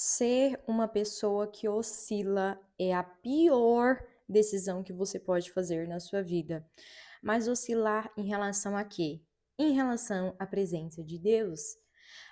Ser uma pessoa que oscila é a pior decisão que você pode fazer na sua vida. Mas oscilar em relação a quê? Em relação à presença de Deus.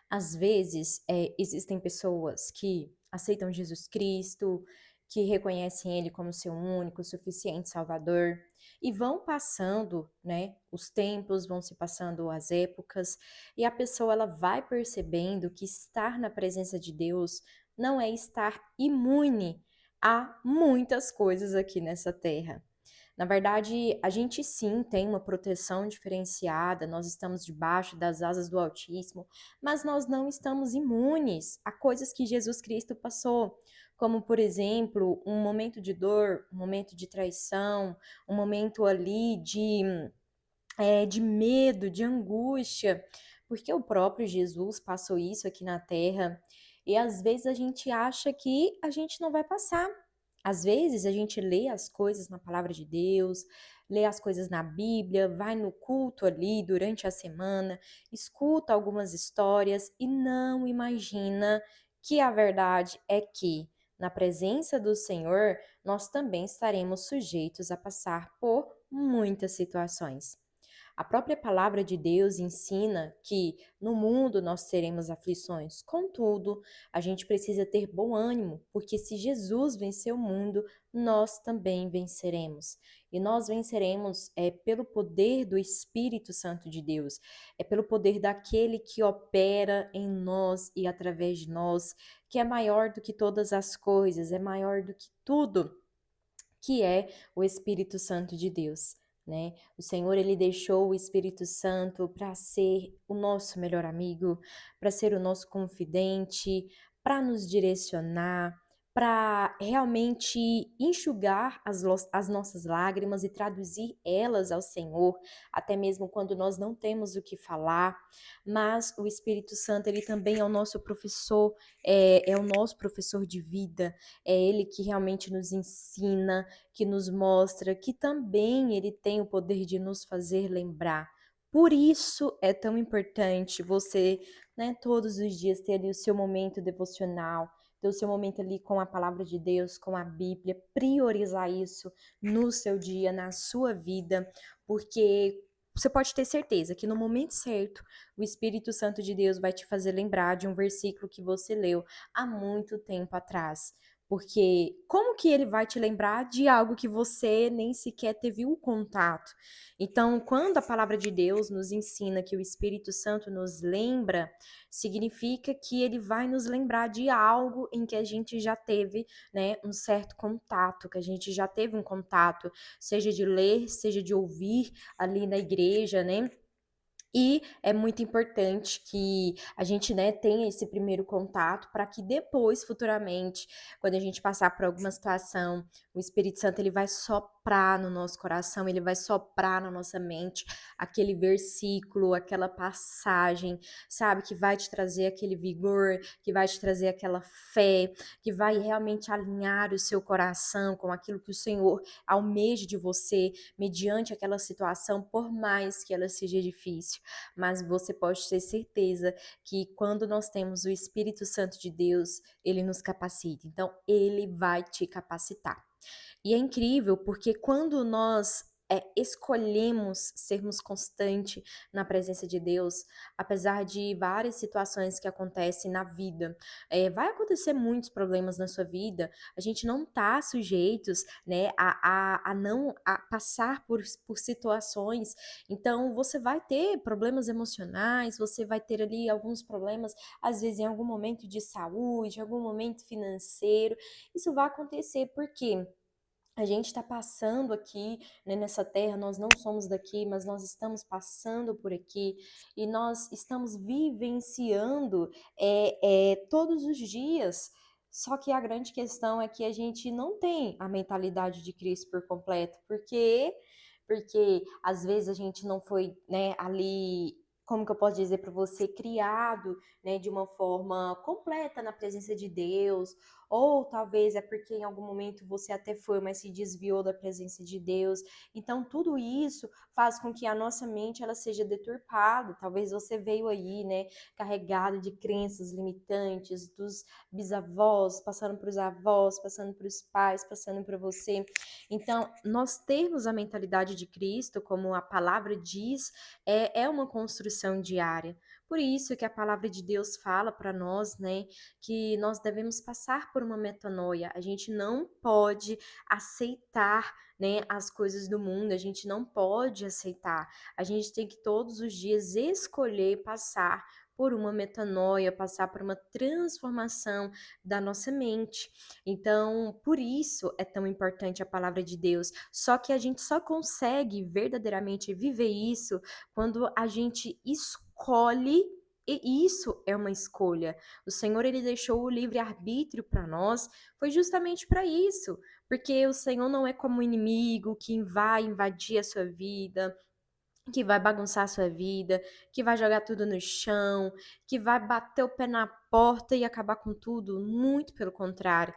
Às vezes, existem pessoas que aceitam Jesus Cristo, que reconhecem Ele como seu único, suficiente Salvador, e vão passando, né, os tempos, vão se passando as épocas, e a pessoa ela vai percebendo que estar na presença de Deus não é estar imune a muitas coisas aqui nessa terra. Na verdade, a gente sim tem uma proteção diferenciada, nós estamos debaixo das asas do Altíssimo, mas nós não estamos imunes a coisas que Jesus Cristo passou, como, por exemplo, um momento de dor, um momento de traição, um momento ali de medo, de angústia, porque o próprio Jesus passou isso aqui na Terra e às vezes a gente acha que a gente não vai passar. Às vezes a gente lê as coisas na palavra de Deus, lê as coisas na Bíblia, vai no culto ali durante a semana, escuta algumas histórias e não imagina que a verdade é que na presença do Senhor nós também estaremos sujeitos a passar por muitas situações. A própria palavra de Deus ensina que no mundo nós teremos aflições. Contudo, a gente precisa ter bom ânimo, porque se Jesus venceu o mundo, nós também venceremos. E nós venceremos pelo poder do Espírito Santo de Deus, é pelo poder daquele que opera em nós e através de nós, que é maior do que todas as coisas, é maior do que tudo que é o Espírito Santo de Deus, né? O Senhor ele deixou o Espírito Santo para ser o nosso melhor amigo, para ser o nosso confidente, para nos direcionar, para realmente enxugar as nossas lágrimas e traduzir elas ao Senhor, até mesmo quando nós não temos o que falar. Mas o Espírito Santo ele também é o nosso professor, é o nosso professor de vida, é ele que realmente nos ensina, que nos mostra que também ele tem o poder de nos fazer lembrar. Por isso é tão importante você, né, todos os dias ter ali o seu momento devocional, ter o seu momento ali com a palavra de Deus, com a Bíblia, priorizar isso no seu dia, na sua vida, porque você pode ter certeza que no momento certo, o Espírito Santo de Deus vai te fazer lembrar de um versículo que você leu há muito tempo atrás. Porque como que ele vai te lembrar de algo que você nem sequer teve o contato? Então, quando a palavra de Deus nos ensina que o Espírito Santo nos lembra, significa que ele vai nos lembrar de algo em que a gente já teve, né, um certo contato, que a gente já teve um contato, seja de ler, seja de ouvir ali na igreja, né? E é muito importante que a gente, né, tenha esse primeiro contato para que depois, futuramente, quando a gente passar por alguma situação, o Espírito Santo ele vai soprar no nosso coração, ele vai soprar na nossa mente aquele versículo, aquela passagem, sabe, que vai te trazer aquele vigor, que vai te trazer aquela fé, que vai realmente alinhar o seu coração com aquilo que o Senhor almeja de você mediante aquela situação, por mais que ela seja difícil, mas você pode ter certeza que quando nós temos o Espírito Santo de Deus, ele nos capacita. Então, ele vai te capacitar. E é incrível porque quando nós escolhemos sermos constantes na presença de Deus, apesar de várias situações que acontecem na vida, vai acontecer muitos problemas na sua vida, a gente não está sujeitos, né, a não a passar por situações, então você vai ter problemas emocionais, você vai ter ali alguns problemas, às vezes em algum momento de saúde, em algum momento financeiro, isso vai acontecer porque a gente está passando aqui, né, nessa terra, nós não somos daqui, mas nós estamos passando por aqui e nós estamos vivenciando todos os dias. Só que a grande questão é que a gente não tem a mentalidade de Cristo por completo, porque às vezes a gente não foi, né, ali como que eu posso dizer para você, criado, né, de uma forma completa na presença de Deus, ou talvez é porque em algum momento você até foi, mas se desviou da presença de Deus. Então, tudo isso faz com que a nossa mente ela seja deturpada. Talvez você veio aí, né, carregado de crenças limitantes dos bisavós, passando para os avós, passando para os pais, passando para você. Então, nós termos a mentalidade de Cristo, como a palavra diz, é uma construção diária. Por isso que a palavra de Deus fala para nós, né, que nós devemos passar por uma metanoia. A gente não pode aceitar, né, as coisas do mundo, a gente não pode aceitar. A gente tem que todos os dias escolher passar por uma metanoia, passar por uma transformação da nossa mente. Então, por isso é tão importante a palavra de Deus. Só que a gente só consegue verdadeiramente viver isso quando a gente escolhe, e isso é uma escolha. O Senhor ele deixou o livre-arbítrio para nós, foi justamente para isso, porque o Senhor não é como um inimigo que vai invadir a sua vida, que vai bagunçar a sua vida, que vai jogar tudo no chão, que vai bater o pé na porta e acabar com tudo. Muito pelo contrário.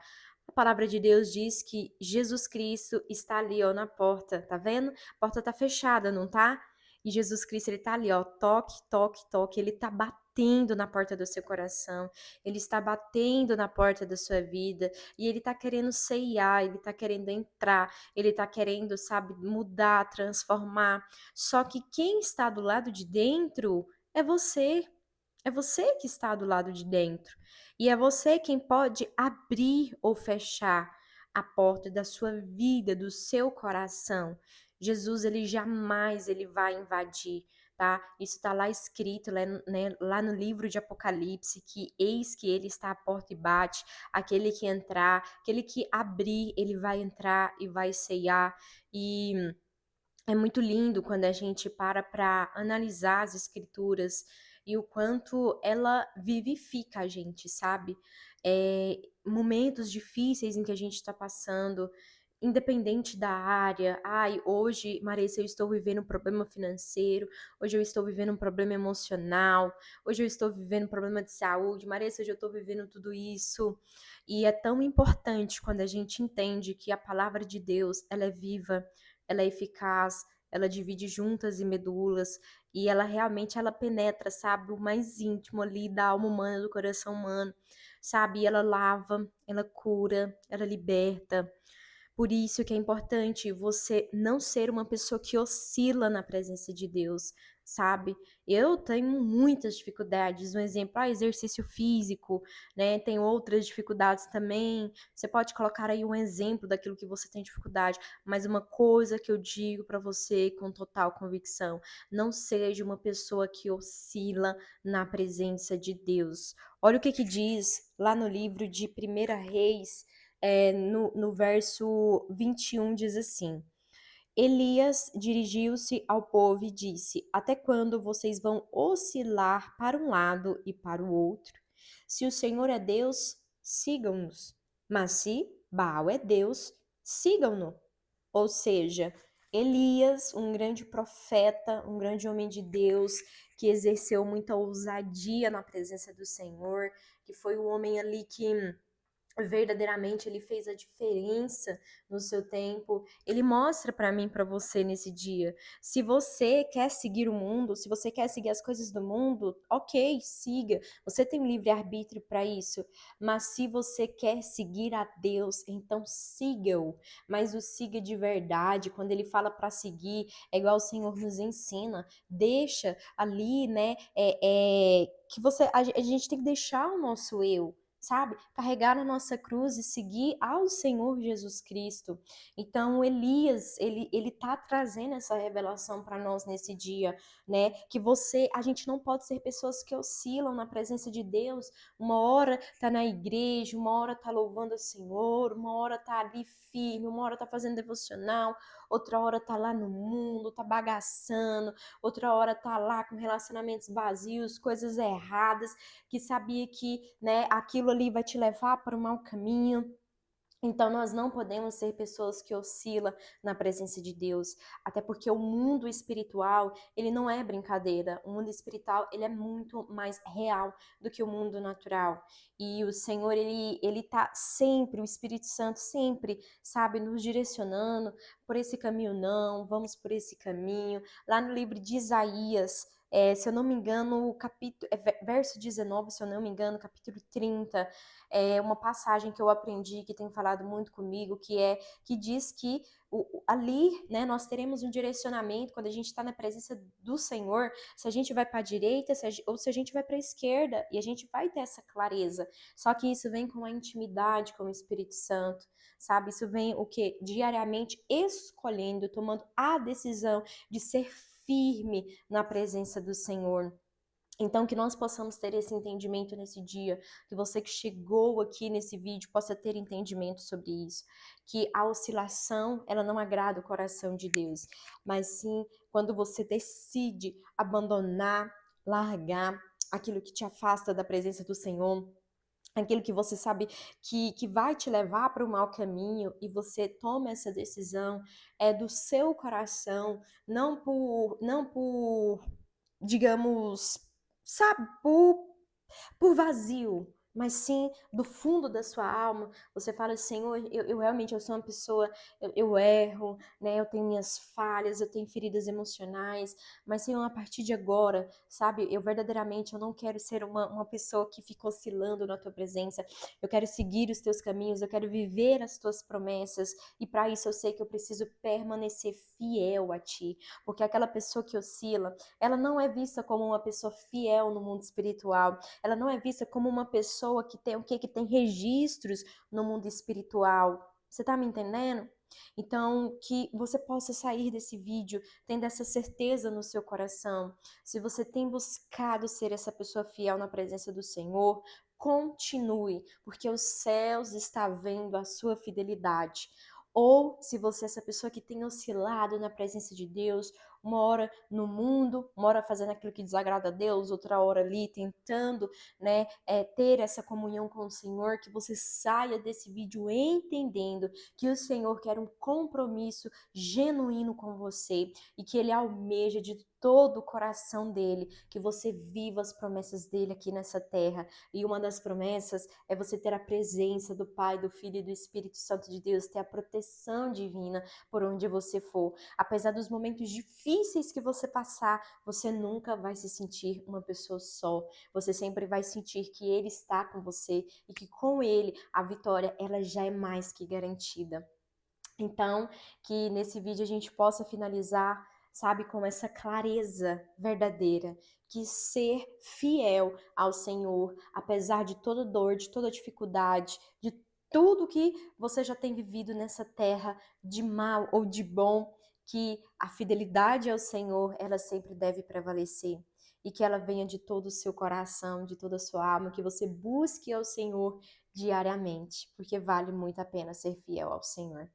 A palavra de Deus diz que Jesus Cristo está ali, ó, na porta, tá vendo? A porta tá fechada, não tá? E Jesus Cristo, ele tá ali, ó, toque, toque, toque, ele tá batendo na porta do seu coração, ele está batendo na porta da sua vida, e ele tá querendo ceiar, ele tá querendo entrar, ele tá querendo, sabe, mudar, transformar. Só que quem está do lado de dentro é você. É você que está do lado de dentro. E é você quem pode abrir ou fechar a porta da sua vida, do seu coração. Jesus, ele jamais ele vai invadir, tá? Isso está lá escrito, né, lá no livro de Apocalipse, que eis que ele está à porta e bate. Aquele que entrar, aquele que abrir, ele vai entrar e vai ceiar. E é muito lindo quando a gente para analisar as escrituras e o quanto ela vivifica a gente, sabe? Momentos difíceis em que a gente está passando, independente da área. Ai, hoje, Marisa, eu estou vivendo um problema financeiro, hoje eu estou vivendo um problema emocional, hoje eu estou vivendo um problema de saúde, Marisa, hoje eu estou vivendo tudo isso. E é tão importante quando a gente entende que a palavra de Deus, ela é viva, ela é eficaz, ela divide juntas e medulas, e ela realmente ela penetra, sabe, o mais íntimo ali da alma humana, do coração humano, sabe? E ela lava, ela cura, ela liberta. Por isso que é importante você não ser uma pessoa que oscila na presença de Deus, sabe? Eu tenho muitas dificuldades, um exemplo, exercício físico, né? Tem outras dificuldades também. Você pode colocar aí um exemplo daquilo que você tem dificuldade, mas uma coisa que eu digo para você com total convicção, não seja uma pessoa que oscila na presença de Deus. Olha o que que diz lá no livro de Primeira Reis, no verso 21 diz assim: Elias dirigiu-se ao povo e disse: Até quando vocês vão oscilar para um lado e para o outro? Se o Senhor é Deus, sigam-nos. Mas se Baal é Deus, sigam-no. Ou seja, Elias, um grande profeta, um grande homem de Deus, que exerceu muita ousadia na presença do Senhor, que foi o homem ali que verdadeiramente ele fez a diferença no seu tempo. Ele mostra para mim, para você nesse dia. Se você quer seguir o mundo, se você quer seguir as coisas do mundo, ok, siga. Você tem livre arbítrio para isso. Mas se você quer seguir a Deus, então siga-o. Mas o siga de verdade. Quando ele fala para seguir, é igual o Senhor nos ensina. Deixa ali, né? Que a gente tem que deixar o nosso eu, sabe? Carregar a nossa cruz e seguir ao Senhor Jesus Cristo. Então, Elias, ele tá trazendo essa revelação para nós nesse dia, né? Que a gente não pode ser pessoas que oscilam na presença de Deus. Uma hora tá na igreja, uma hora tá louvando o Senhor, uma hora tá ali firme, uma hora tá fazendo devocional, outra hora tá lá no mundo, tá bagaçando, outra hora tá lá com relacionamentos vazios, coisas erradas, que sabia que, né, aquilo ali vai te levar para um mau caminho. Então, nós não podemos ser pessoas que oscilam na presença de Deus, até porque o mundo espiritual, ele não é brincadeira. O mundo espiritual, ele é muito mais real do que o mundo natural. E o Senhor, ele tá sempre, o Espírito Santo sempre, sabe, nos direcionando por esse caminho não, vamos por esse caminho. Lá no livro de Isaías, se eu não me engano, o capítulo, verso 19, se eu não me engano, capítulo 30, uma passagem que eu aprendi, que tem falado muito comigo, que diz que ali, né, nós teremos um direcionamento quando a gente está na presença do Senhor, se a gente vai para a direita ou se a gente vai para a esquerda, e a gente vai ter essa clareza. Só que isso vem com a intimidade com o Espírito Santo, sabe? Isso vem o que? Diariamente escolhendo, tomando a decisão de ser firme na presença do Senhor. Então, que nós possamos ter esse entendimento nesse dia, que você que chegou aqui nesse vídeo possa ter entendimento sobre isso, que a oscilação, ela não agrada o coração de Deus, mas sim quando você decide abandonar, largar aquilo que te afasta da presença do Senhor, aquilo que você sabe que vai te levar para o mau caminho e você toma essa decisão, é do seu coração, não por digamos, sabe, por vazio, mas sim do fundo da sua alma, você fala, Senhor, eu realmente eu sou uma pessoa, eu erro, né? Eu tenho minhas falhas, eu tenho feridas emocionais, mas Senhor, a partir de agora, sabe, eu verdadeiramente eu não quero ser uma pessoa que fica oscilando na tua presença, eu quero seguir os teus caminhos, eu quero viver as tuas promessas, e para isso eu sei que eu preciso permanecer fiel a ti, porque aquela pessoa que oscila, ela não é vista como uma pessoa fiel no mundo espiritual, ela não é vista como uma pessoa que tem o quê? Que tem registros no mundo espiritual. Você tá me entendendo? Então, que você possa sair desse vídeo tendo essa certeza no seu coração. Se você tem buscado ser essa pessoa fiel na presença do Senhor, continue, porque os céus estão vendo a sua fidelidade. Ou se você é essa pessoa que tem oscilado na presença de Deus, uma hora no mundo, uma hora fazendo aquilo que desagrada a Deus, outra hora ali tentando, né, ter essa comunhão com o Senhor, que você saia desse vídeo entendendo que o Senhor quer um compromisso genuíno com você e que Ele almeja de todo o coração dele que você viva as promessas dele aqui nessa terra. E uma das promessas é você ter a presença do Pai, do Filho e do Espírito Santo de Deus, ter a proteção divina por onde você for. Apesar dos momentos difíceis que você passar, você nunca vai se sentir uma pessoa só. Você sempre vai sentir que Ele está com você e que com Ele a vitória ela já é mais que garantida. Então, que nesse vídeo a gente possa finalizar, sabe, com essa clareza verdadeira, que ser fiel ao Senhor, apesar de toda dor, de toda dificuldade, de tudo que você já tem vivido nessa terra, de mal ou de bom, que a fidelidade ao Senhor, ela sempre deve prevalecer. E que ela venha de todo o seu coração, de toda a sua alma, que você busque ao Senhor diariamente, porque vale muito a pena ser fiel ao Senhor.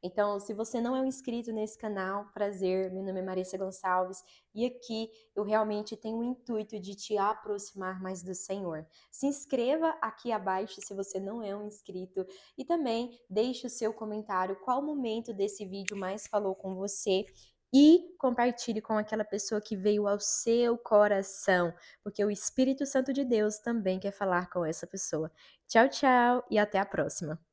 Então, se você não é um inscrito nesse canal, prazer, meu nome é Marissa Gonçalves e aqui eu realmente tenho o intuito de te aproximar mais do Senhor. Se inscreva aqui abaixo se você não é um inscrito e também deixe o seu comentário qual momento desse vídeo mais falou com você e compartilhe com aquela pessoa que veio ao seu coração, porque o Espírito Santo de Deus também quer falar com essa pessoa. Tchau, tchau e até a próxima.